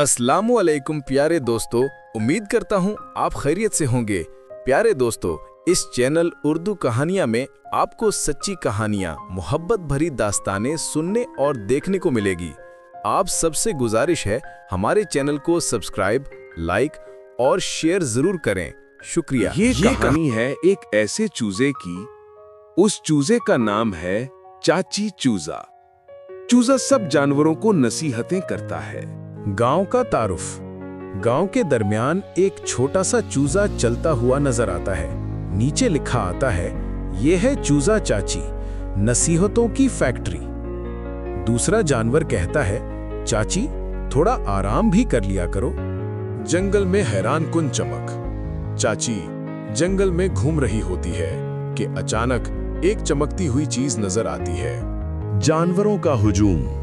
अस्सलामु अलैकुम प्यारे दोस्तों, उम्मीद करता हूँ आप खैरियत से होंगे। प्यारे दोस्तों, इस चैनल उर्दू कहानियाँ में आपको सच्ची कहानियाँ, मोहब्बत भरी दास्तानें सुनने और देखने को मिलेगी। आप सबसे गुजारिश है हमारे चैनल को सब्सक्राइब, लाइक और शेयर जरूर करें। शुक्रिया। ये कहानी है एक ऐसे चूजे की। उस चूजे का नाम है चाची चूजा। चूजा सब जानवरों को नसीहतें करता है। गांव का तारुफ। गांव के दरमियान एक छोटा सा चूजा चलता हुआ नजर आता है। नीचे लिखा आता है, ये है चूजा चाची, नसीहतों की फैक्ट्री। दूसरा जानवर कहता है, चाची थोड़ा आराम भी कर लिया करो। जंगल में हैरान कुन चमक। चाची जंगल में घूम रही होती है कि अचानक एक चमकती हुई चीज नजर आती है। जानवरों का हुजूम।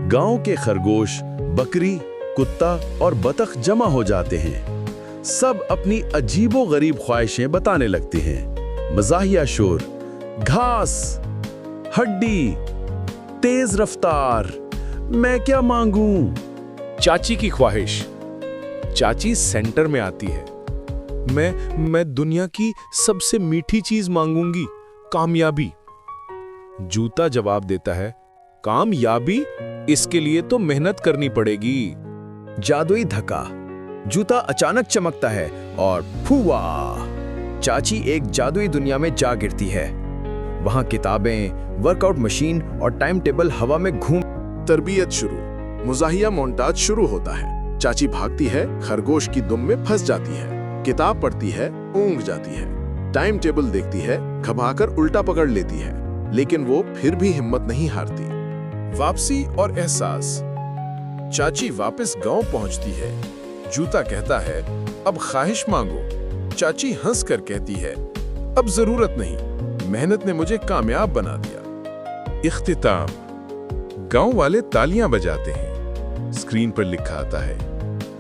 गांव के खरगोश, बकरी, कुत्ता और बतख जमा हो जाते हैं। सब अपनी अजीबो-गरीब ख्वाहिशें बताने लगते हैं। मज़ाहिया शोर, घास, हड्डी, तेज रफ्तार, मैं क्या मांगूं? चाची की ख्वाहिश। चाची सेंटर में आती है। मैं दुनिया की सबसे मीठी चीज मांगूंगी, कामयाबी। जूता जवाब देता है, कामयाबी? इसके लिए तो मेहनत करनी पड़ेगी। जादुई धक्का। जूता अचानक चमकता है और फुआ, चाची एक जादुई दुनिया में जा गिरती है। वहां किताबें, वर्कआउट मशीन और टाइम टेबल हवा में घूम। तरबियत शुरू। मुजाहिया मोन्टाज शुरू होता है। चाची भागती है, खरगोश की दुम में फंस जाती है। किताब पढ़ती है, ऊँघ जाती है। टाइम टेबल देखती है, घबराकर उल्टा पकड़ लेती है, लेकिन वो फिर भी हिम्मत नहीं हारती। वापसी और एहसास। चाची वापस गांव पहुंचती है। जूता कहता है, अब ख्वाहिश मांगो। चाची हंसकर कहती है, अब जरूरत नहीं, मेहनत ने मुझे कामयाब बना दिया। इख्तिताम। गांव वाले तालियां बजाते हैं। स्क्रीन पर लिखा आता है,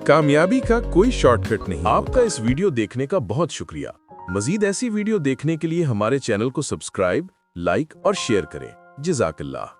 कामयाबी का कोई शॉर्टकट नहीं। आपका इस वीडियो देखने का बहुत शुक्रिया। मजीद ऐसी वीडियो देखने के लिए हमारे चैनल को सब्सक्राइब, लाइक और शेयर करें। जज़ाकल्लाह।